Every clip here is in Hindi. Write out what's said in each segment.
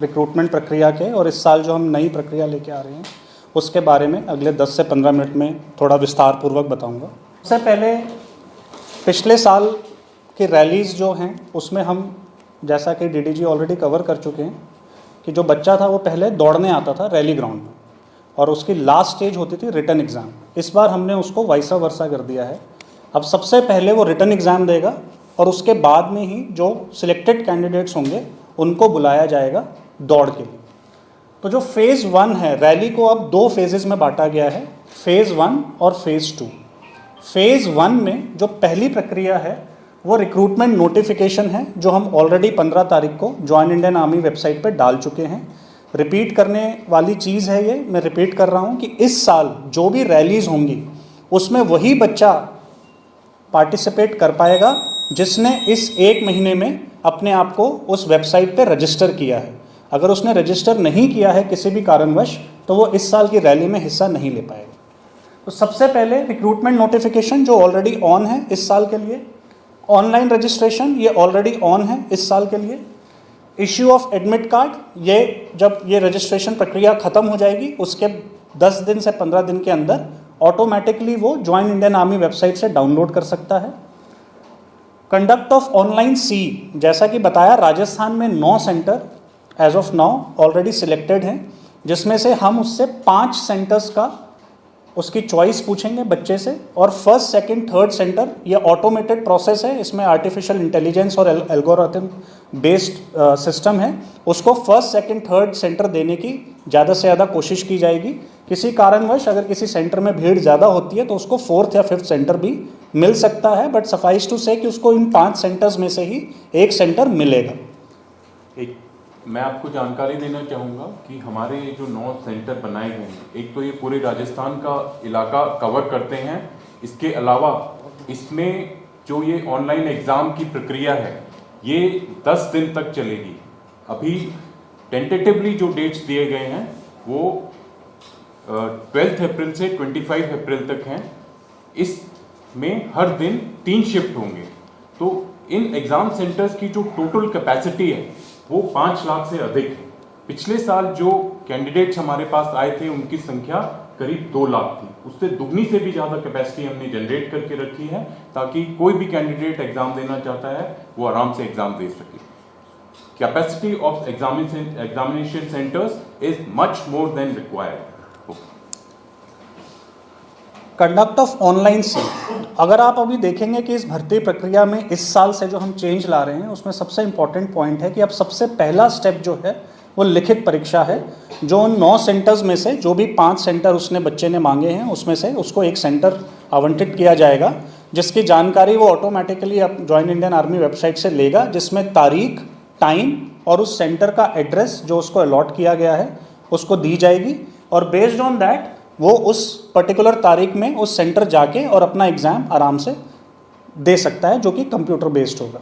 रिक्रूटमेंट प्रक्रिया के और इस साल जो हम नई प्रक्रिया लेके आ रहे हैं उसके बारे में अगले 10 से 15 मिनट में थोड़ा विस्तार पूर्वक बताऊंगा। सबसे पहले पिछले साल की रैलीज़ जो हैं उसमें हम, जैसा कि डीडीजी ऑलरेडी कवर कर चुके हैं, कि जो बच्चा था वो पहले दौड़ने आता था रैली ग्राउंड में और उसकी लास्ट स्टेज होती थी रिटन एग्ज़ाम। इस बार हमने उसको वैसा वर्सा कर दिया है। अब सबसे पहले वो रिटन एग्ज़ाम देगा और उसके बाद में ही जो सिलेक्टेड कैंडिडेट्स होंगे उनको बुलाया जाएगा दौड़ के लिए। तो जो फेज़ 1 है, रैली को अब 2 फेजेज़ में बांटा गया है, फेज़ 1 और फेज़ 2। फेज़ 1 में जो पहली प्रक्रिया है वो रिक्रूटमेंट नोटिफिकेशन है, जो हम ऑलरेडी 15 तारीख को जॉइन इंडियन आर्मी वेबसाइट पर डाल चुके हैं। रिपीट करने वाली चीज़ है ये, मैं रिपीट कर रहा हूँ कि इस साल जो भी रैलीज़ होंगी उसमें वही बच्चा पार्टिसिपेट कर पाएगा जिसने इस 1 महीने में अपने आप को उस वेबसाइट पे रजिस्टर किया है। अगर उसने रजिस्टर नहीं किया है किसी भी कारणवश तो वो इस साल की रैली में हिस्सा नहीं ले पाएगा। तो सबसे पहले रिक्रूटमेंट नोटिफिकेशन जो ऑलरेडी ऑन है इस साल के लिए, ऑनलाइन रजिस्ट्रेशन ये ऑलरेडी ऑन है इस साल के लिए, इश्यू ऑफ एडमिट कार्ड ये जब ये रजिस्ट्रेशन प्रक्रिया ख़त्म हो जाएगी उसके 10 दिन से 15 दिन के अंदर ऑटोमेटिकली वो ज्वाइन इंडियन आर्मी वेबसाइट से डाउनलोड कर सकता है। कंडक्ट ऑफ ऑनलाइन सी, जैसा कि बताया राजस्थान में 9 centre as of now already selected हैं, जिसमें से हम उससे 5 सेंटर्स का उसकी चॉइस पूछेंगे बच्चे से, और फर्स्ट सेकंड थर्ड सेंटर ये ऑटोमेटेड प्रोसेस है, इसमें आर्टिफिशियल इंटेलिजेंस और एल्गोरिथम बेस्ड सिस्टम है। उसको फर्स्ट सेकंड थर्ड सेंटर देने की ज़्यादा से ज़्यादा कोशिश की जाएगी। किसी कारणवश अगर किसी सेंटर में भीड़ ज़्यादा होती है तो उसको 4th या 5th सेंटर भी मिल सकता है, बट सफाइस टू से कि उसको इन 5 सेंटर्स में से ही एक सेंटर मिलेगा। मैं आपको जानकारी देना चाहूँगा कि हमारे ये जो 9 सेंटर बनाए गए हैं, एक तो ये पूरे राजस्थान का इलाका कवर करते हैं। इसके अलावा इसमें जो ये ऑनलाइन एग्ज़ाम की प्रक्रिया है ये 10 दिन तक चलेगी। अभी टेंटेटिवली जो डेट्स दिए गए हैं वो 12 अप्रैल से 25 अप्रैल तक हैं। इसमें हर दिन 3 शिफ्ट होंगे। तो इन एग्ज़ाम सेंटर्स की जो टोटल कैपेसिटी है वो 5 लाख से अधिक है। पिछले साल जो कैंडिडेट्स हमारे पास आए थे उनकी संख्या करीब 2 लाख थी, उससे दुगनी से भी ज़्यादा कैपेसिटी हमने जनरेट करके रखी है ताकि कोई भी कैंडिडेट एग्ज़ाम देना चाहता है वो आराम से एग्ज़ाम दे सके। Capacity of examination centers is much more than required. Conduct of online सी, अगर आप अभी देखेंगे कि इस भर्ती प्रक्रिया में इस साल से जो हम चेंज ला रहे हैं उसमें सबसे इम्पॉर्टेंट पॉइंट है कि अब सबसे पहला स्टेप जो है वो लिखित परीक्षा है। जो उन 9 सेंटर्स में से जो भी 5 सेंटर उसने बच्चे ने मांगे हैं उसमें से उसको एक सेंटर आवंटित किया जाएगा, जिसकी जानकारी वो ऑटोमेटिकली अब ज्वाइन इंडियन आर्मी वेबसाइट से लेगा, जिसमें तारीख, टाइम और उस सेंटर का एड्रेस जो उसको अलॉट किया गया है उसको दी जाएगी, और बेस्ड ऑन दैट वो उस पर्टिकुलर तारीख में उस सेंटर जाके और अपना एग्ज़ाम आराम से दे सकता है, जो कि कंप्यूटर बेस्ड होगा।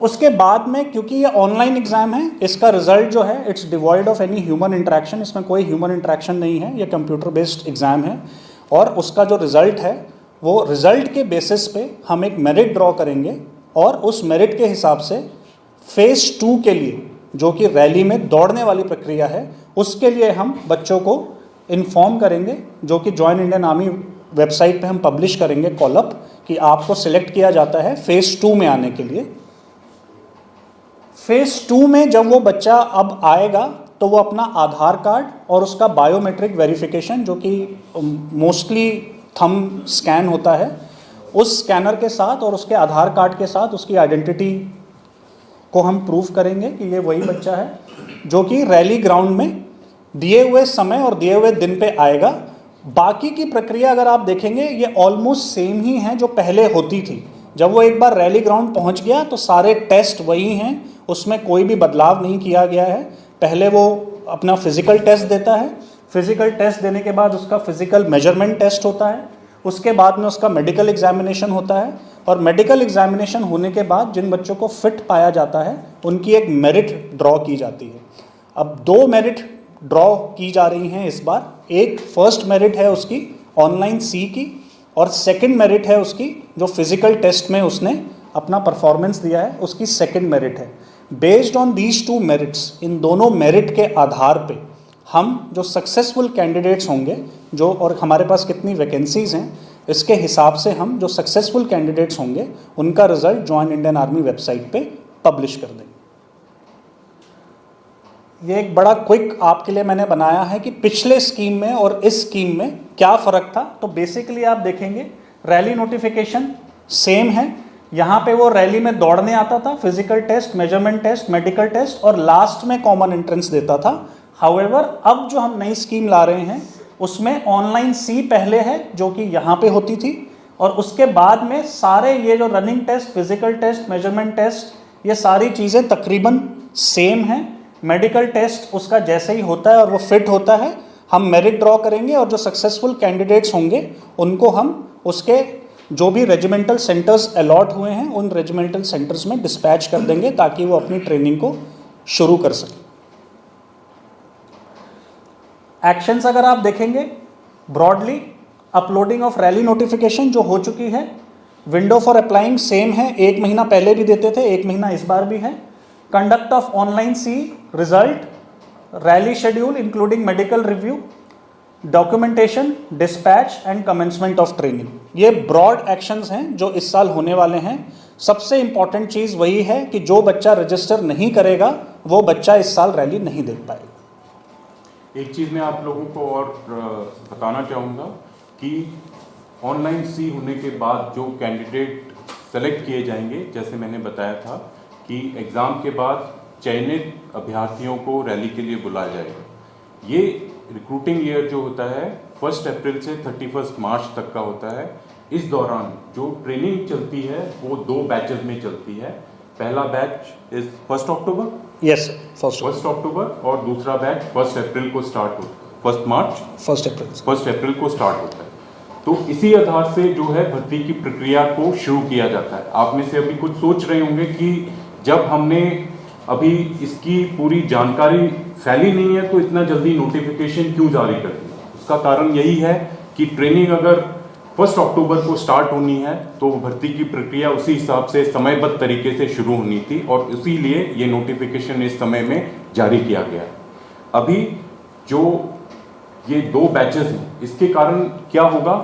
उसके बाद में क्योंकि ये ऑनलाइन एग्ज़ाम है, इसका रिजल्ट जो है it's devoid of any human interaction, इसमें कोई ह्यूमन इंटरेक्शन नहीं है, ये कंप्यूटर बेस्ड एग्ज़ाम है। और उसका जो रिज़ल्ट है वो रिज़ल्ट के बेसिस पे हम एक मेरिट ड्रॉ करेंगे और उस मेरिट के हिसाब से फेज़ 2 के लिए, जो कि रैली में दौड़ने वाली प्रक्रिया है, उसके लिए हम बच्चों को इन्फॉर्म करेंगे, जो कि जॉइन इंडियन आर्मी वेबसाइट पे हम पब्लिश करेंगे कॉलअप कि आपको सिलेक्ट किया जाता है फेज़ 2 में आने के लिए। फेज़ 2 में जब वो बच्चा अब आएगा तो वो अपना आधार कार्ड और उसका बायोमेट्रिक वेरिफिकेशन, जो कि मोस्टली थंब स्कैन होता है, उस स्कैनर के साथ और उसके आधार कार्ड के साथ उसकी आइडेंटिटी को हम प्रूफ करेंगे कि ये वही बच्चा है जो कि रैली ग्राउंड में दिए हुए समय और दिए हुए दिन पे आएगा। बाकी की प्रक्रिया अगर आप देखेंगे ये ऑलमोस्ट सेम ही है जो पहले होती थी। जब वो एक बार रैली ग्राउंड पहुंच गया तो सारे टेस्ट वही हैं, उसमें कोई भी बदलाव नहीं किया गया है। पहले वो अपना फिजिकल टेस्ट देता है, फिजिकल टेस्ट देने के बाद उसका फिजिकल मेजरमेंट टेस्ट होता है, उसके बाद में उसका मेडिकल एग्जामिनेशन होता है, और मेडिकल एग्जामिनेशन होने के बाद जिन बच्चों को फिट पाया जाता है उनकी एक मेरिट ड्रॉ की जाती है। अब 2 मेरिट ड्रॉ की जा रही हैं इस बार। एक फर्स्ट मेरिट है उसकी ऑनलाइन सी की, और सेकंड मेरिट है उसकी जो फिजिकल टेस्ट में उसने अपना परफॉर्मेंस दिया है, उसकी सेकंड मेरिट है। Based on these two merits, इन दोनों मेरिट के आधार पे हम जो सक्सेसफुल कैंडिडेट्स होंगे जो, और हमारे पास कितनी वैकेंसीज़ हैं इसके हिसाब से हम जो सक्सेसफुल कैंडिडेट्स होंगे उनका result join Indian Army website पे पब्लिश कर देंगे। ये एक बड़ा क्विक आपके लिए मैंने बनाया है कि पिछले स्कीम में और इस स्कीम में क्या फ़र्क था। तो बेसिकली आप देखेंगे रैली नोटिफिकेशन सेम है, यहाँ पे वो रैली में दौड़ने आता था, physical test, measurement test, medical test और लास्ट में कॉमन एंट्रेंस देता था। हाउएवर अब जो हम नई स्कीम ला रहे हैं उसमें ऑनलाइन सी पहले है जो कि यहाँ पे होती थी, और उसके बाद में सारे ये जो running test, physical test, measurement test, ये सारी चीज़ें तकरीबन सेम हैं। मेडिकल टेस्ट उसका जैसे ही होता है और वो फिट होता है, हम मेरिट ड्रॉ करेंगे और जो सक्सेसफुल कैंडिडेट्स होंगे उनको हम उसके जो भी रेजिमेंटल सेंटर्स अलॉट हुए हैं उन रेजिमेंटल सेंटर्स में डिस्पैच कर देंगे ताकि वो अपनी ट्रेनिंग को शुरू कर सकें। एक्शंस अगर आप देखेंगे broadly, uploading of rally notification जो हो चुकी है, विंडो फॉर अप्लाइंग सेम है, 1 महीना पहले भी देते थे, 1 महीना इस बार भी है। Conduct of online C result, rally schedule including medical review, documentation, dispatch and commencement of training, ये ब्रॉड एक्शंस हैं जो इस साल होने वाले हैं। सबसे इंपॉर्टेंट चीज़ वही है कि जो बच्चा रजिस्टर नहीं करेगा वो बच्चा इस साल रैली नहीं देख पाएगा। एक चीज़ मैं आप लोगों को और बताना चाहूँगा कि ऑनलाइन सी होने के बाद जो कैंडिडेट सेलेक्ट किए जाएंगे, जैसे मैंने बताया था कि एग्ज़ाम के बाद चयनित अभ्यर्थियों को रैली के लिए बुलाया जाएगा। ये रिक्रूटिंग ईयर जो होता है 1 अप्रैल से 31 मार्च तक का होता है। इस दौरान जो ट्रेनिंग चलती है वो 2 बैचेस में चलती है। पहला बैच इस 1 अक्टूबर, यस, 1 अक्टूबर, और दूसरा बैच 1 अप्रैल को स्टार्ट होता है, 1 मार्च 1 अप्रैल को स्टार्ट होता है। तो इसी आधार से जो है भर्ती की प्रक्रिया को शुरू किया जाता है। आप में से अभी कुछ सोच रहे होंगे कि जब हमने अभी इसकी पूरी जानकारी फैली नहीं है तो इतना जल्दी नोटिफिकेशन क्यों जारी कर दिया। उसका कारण यही है कि ट्रेनिंग अगर 1 अक्टूबर को स्टार्ट होनी है तो भर्ती की प्रक्रिया उसी हिसाब से समयबद्ध तरीके से शुरू होनी थी और इसीलिए ये नोटिफिकेशन इस समय में जारी किया गया। अभी जो ये 2 बैचेस हैं इसके कारण क्या होगा,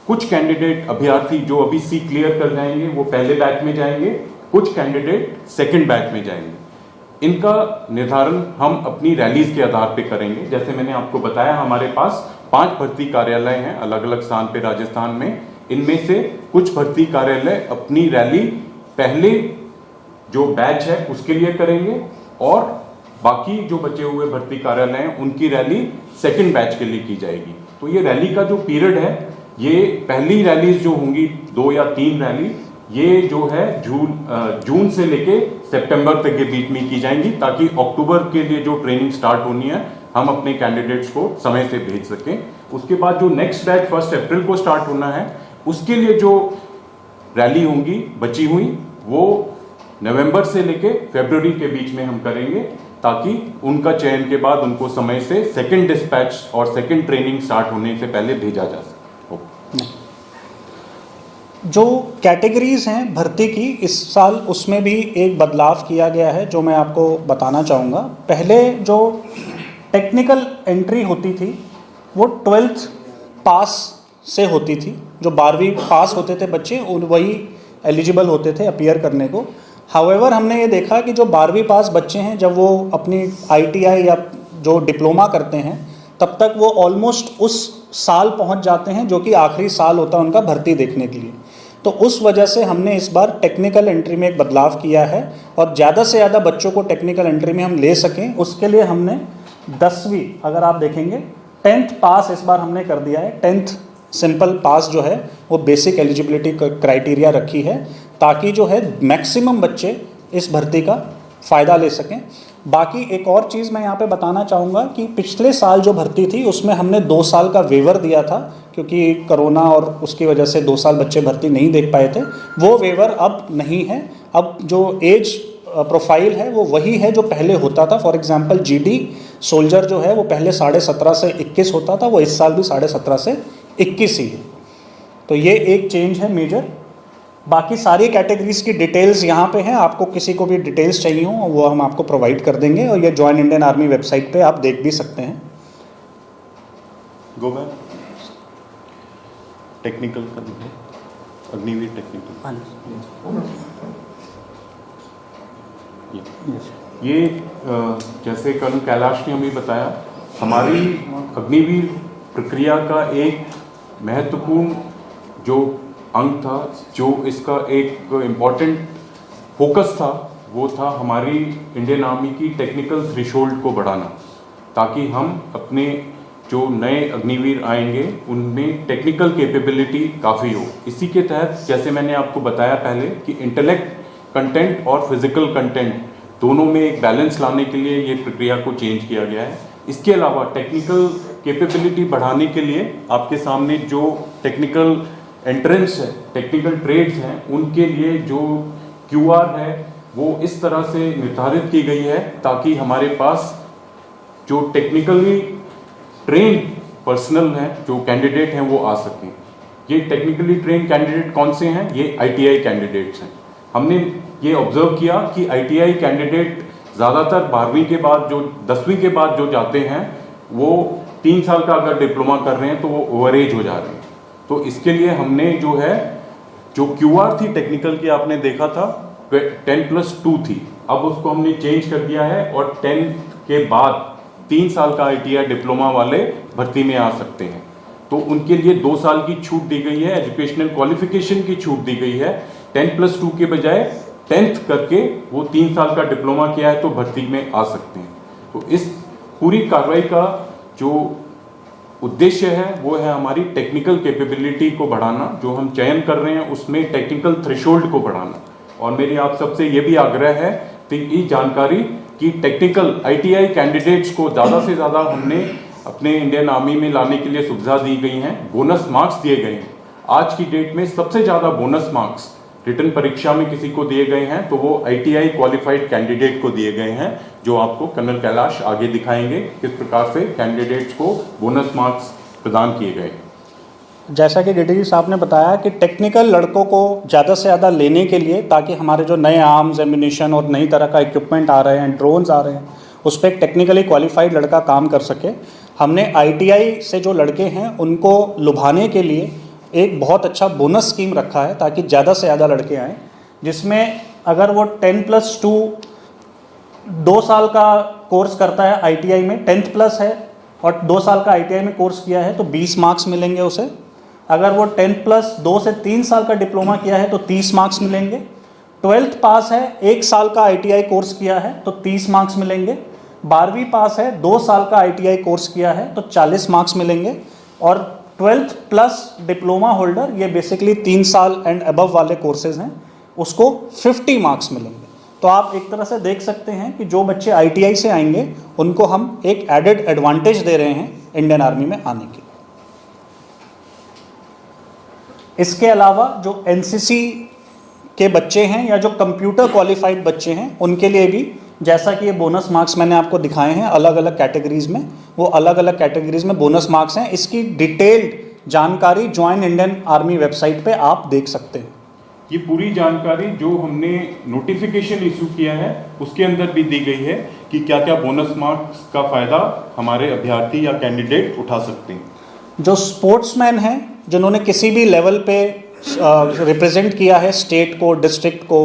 कुछ कैंडिडेट अभ्यर्थी जो अभी सी क्लियर कर जाएंगे वो पहले बैच में जाएंगे, कुछ कैंडिडेट सेकंड बैच में जाएंगे। इनका निर्धारण हम अपनी रैलीज के आधार पे करेंगे। जैसे मैंने आपको बताया हमारे पास 5 भर्ती कार्यालय हैं अलग अलग स्थान पे राजस्थान में। इनमें से कुछ भर्ती कार्यालय अपनी रैली पहले जो बैच है उसके लिए करेंगे और बाकी जो बचे हुए भर्ती कार्यालय हैं उनकी रैली सेकंड बैच के लिए की जाएगी। तो ये रैली का जो पीरियड है, ये पहली रैलीज जो होंगी 2 या 3 रैली, ये जो है जून से लेके सितंबर तक के बीच में की जाएंगी ताकि अक्टूबर के लिए जो ट्रेनिंग स्टार्ट होनी है हम अपने कैंडिडेट्स को समय से भेज सकें। उसके बाद जो नेक्स्ट बैच 1 अप्रैल को स्टार्ट होना है उसके लिए जो रैली होंगी बची हुई वो नवंबर से लेके फरवरी के बीच में हम करेंगे ताकि उनका चयन के बाद उनको समय से सेकंड डिस्पैच और सेकंड ट्रेनिंग स्टार्ट होने से पहले भेजा जा सके। जो कैटेगरीज हैं भर्ती की इस साल उसमें भी एक बदलाव किया गया है जो मैं आपको बताना चाहूँगा। पहले जो टेक्निकल एंट्री होती थी वो 12th पास से होती थी, जो 12वीं पास होते थे बच्चे वही एलिजिबल होते थे अपीयर करने को। हाउएवर हमने ये देखा कि जो 12वीं पास बच्चे हैं जब वो अपनी ITI या जो डिप्लोमा करते हैं तब तक वो ऑलमोस्ट उस साल पहुंच जाते हैं जो कि आखिरी साल होता है उनका भर्ती देखने के लिए। तो उस वजह से हमने इस बार टेक्निकल एंट्री में एक बदलाव किया है और ज़्यादा से ज़्यादा बच्चों को टेक्निकल एंट्री में हम ले सकें उसके लिए हमने 10वीं, अगर आप देखेंगे 10th पास इस बार हमने कर दिया है। 10th सिंपल पास जो है वो बेसिक एलिजिबिलिटी क्राइटेरिया रखी है ताकि जो है मैक्सिमम बच्चे इस भर्ती का फ़ायदा ले सकें। बाकी एक और चीज़ मैं यहाँ पे बताना चाहूँगा कि पिछले साल जो भर्ती थी उसमें हमने 2 साल का वेवर दिया था क्योंकि कोरोना और उसकी वजह से 2 साल बच्चे भर्ती नहीं देख पाए थे। वो वेवर अब नहीं है। अब जो एज प्रोफाइल है वो वही है जो पहले होता था। फॉर एग्जांपल GD सोल्जर जो है वो पहले 17.5 से 21 होता था, वो इस साल भी 17.5 से 21 ही है। तो ये एक चेंज है मेजर। बाकी सारी कैटेगरीज की डिटेल्स यहाँ पे हैं, आपको किसी को भी डिटेल्स चाहिए हो वो हम आपको प्रोवाइड कर देंगे, और ये जॉइन इंडियन आर्मी वेबसाइट पे आप देख भी सकते हैं। गो बैक, टेक्निकल का दिखाए, अग्निवीर टेक्निकल। ये जैसे कर्नल कैलाश ने हमें बताया, हमारी अग्निवीर प्रक्रिया का एक महत्वपूर्ण जो अंग था, जो इसका एक इम्पॉर्टेंट फोकस था, वो था हमारी इंडियन आर्मी की टेक्निकल थ्रेशोल्ड को बढ़ाना, ताकि हम अपने जो नए अग्निवीर आएंगे उनमें टेक्निकल कैपेबिलिटी काफ़ी हो। इसी के तहत जैसे मैंने आपको बताया पहले कि इंटेलेक्ट कंटेंट और फिजिकल कंटेंट दोनों में एक बैलेंस लाने के लिए ये प्रक्रिया को चेंज किया गया है। इसके अलावा टेक्निकल कैपेबिलिटी बढ़ाने के लिए आपके सामने जो टेक्निकल एंट्रेंस है, टेक्निकल ट्रेड्स हैं, उनके लिए जो QR है वो इस तरह से निर्धारित की गई है ताकि हमारे पास जो टेक्निकली ट्रेन पर्सनल हैं, जो कैंडिडेट हैं, वो आ सकें। ये टेक्निकली ट्रेन कैंडिडेट कौन से हैं? ये ITI कैंडिडेट्स हैं। हमने ये ऑब्जर्व किया कि ITI कैंडिडेट ज़्यादातर 12वीं के बाद, जो 10वीं के बाद जो जाते हैं, वो 3 साल का अगर डिप्लोमा कर रहे हैं तो वो ओवरेज हो जा रहे हैं। तो इसके लिए हमने जो है, जो QR थी टेक्निकल की, आपने देखा था 10+2 थी, अब उसको हमने चेंज कर दिया है और 10 के बाद 3 साल का ITI डिप्लोमा वाले भर्ती में आ सकते हैं। तो उनके लिए 2 साल की छूट दी गई है, एजुकेशनल क्वालिफिकेशन की छूट दी गई है। 10+2 के बजाय 10th करके वो 3 साल का डिप्लोमा किया है तो भर्ती में आ सकते हैं। तो इस पूरी कार्रवाई का जो उद्देश्य है वो है हमारी टेक्निकल कैपेबिलिटी को बढ़ाना, जो हम चयन कर रहे हैं उसमें टेक्निकल थ्रेशोल्ड को बढ़ाना। और मेरी आप सबसे ये भी आग्रह है कि ये जानकारी कि टेक्निकल ITI कैंडिडेट्स को ज़्यादा से ज़्यादा हमने अपने इंडियन आर्मी में लाने के लिए सुविधा दी गई हैं, बोनस मार्क्स दिए गए हैं। आज की डेट में सबसे ज़्यादा बोनस मार्क्स रिटन परीक्षा में किसी को दिए गए हैं तो वो ITI क्वालिफाइड कैंडिडेट को दिए गए हैं, जो आपको कर्नल कैलाश आगे दिखाएंगे किस प्रकार से कैंडिडेट्स को बोनस मार्क्स प्रदान किए गए। जैसा कि DDG साहब ने बताया कि टेक्निकल लड़कों को ज़्यादा से ज़्यादा लेने के लिए, ताकि हमारे जो नए आर्म्स, एम्यूनिशन और नई तरह का इक्विपमेंट आ रहे हैं, ड्रोन्स आ रहे हैं, उस पर एक टेक्निकली क्वालिफाइड लड़का काम कर सके, हमने ITI से जो लड़के हैं उनको लुभाने के लिए एक बहुत अच्छा बोनस स्कीम रखा है ताकि ज़्यादा से ज़्यादा लड़के आएँ, जिसमें अगर वो 10+2 2 साल का कोर्स करता है ITI में, 10th+ है और 2 साल का ITI में कोर्स किया है तो 20 मार्क्स मिलेंगे उसे। अगर वो 10+2 से 3 साल का डिप्लोमा किया है तो 30 मार्क्स मिलेंगे। 12th पास है, 1 साल का ITI कोर्स किया है तो 30 मार्क्स मिलेंगे। 12वीं पास है, 2 साल का ITI कोर्स किया है तो 40 मार्क्स मिलेंगे। और 12th+ डिप्लोमा होल्डर, ये बेसिकली 3 साल एंड अबव वाले कोर्सेज हैं, उसको 50 मार्क्स मिलेंगे। तो आप एक तरह से देख सकते हैं कि जो बच्चे ITI से आएंगे उनको हम एक एडेड एडवांटेज दे रहे हैं इंडियन आर्मी में आने के लिए। इसके अलावा जो NCC के बच्चे हैं या जो कंप्यूटर क्वालिफाइड बच्चे हैं उनके लिए भी, जैसा कि ये बोनस मार्क्स मैंने आपको दिखाए हैं अलग अलग कैटेगरीज में, वो अलग अलग कैटेगरीज में बोनस मार्क्स हैं। इसकी डिटेल्ड जानकारी जॉइन इंडियन आर्मी वेबसाइट पे आप देख सकते हैं। ये पूरी जानकारी जो हमने नोटिफिकेशन इशू किया है उसके अंदर भी दी गई है कि क्या क्या बोनस मार्क्स का फ़ायदा हमारे अभ्यर्थी या कैंडिडेट उठा सकते हैं। जो स्पोर्ट्समैन हैं, जिन्होंने किसी भी लेवल पे रिप्रेजेंट किया है, स्टेट को, डिस्ट्रिक्ट को,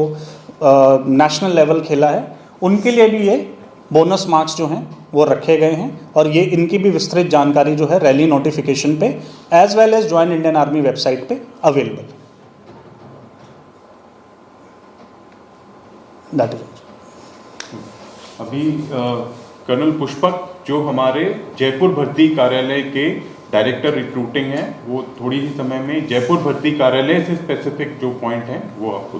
नेशनल लेवल खेला है, उनके लिए भी ये बोनस मार्क्स जो हैं वो रखे गए हैं। और ये इनकी भी विस्तृत जानकारी जो है रैली नोटिफिकेशन पे as well as join Indian Army website पे अवेलेबल। दैट इज अभी कर्नल पुष्पक जो हमारे जयपुर भर्ती कार्यालय के डायरेक्टर रिक्रूटिंग हैं, वो थोड़ी ही समय में जयपुर भर्ती कार्यालय से स्पेसिफिक जो पॉइंट हैं वो आपको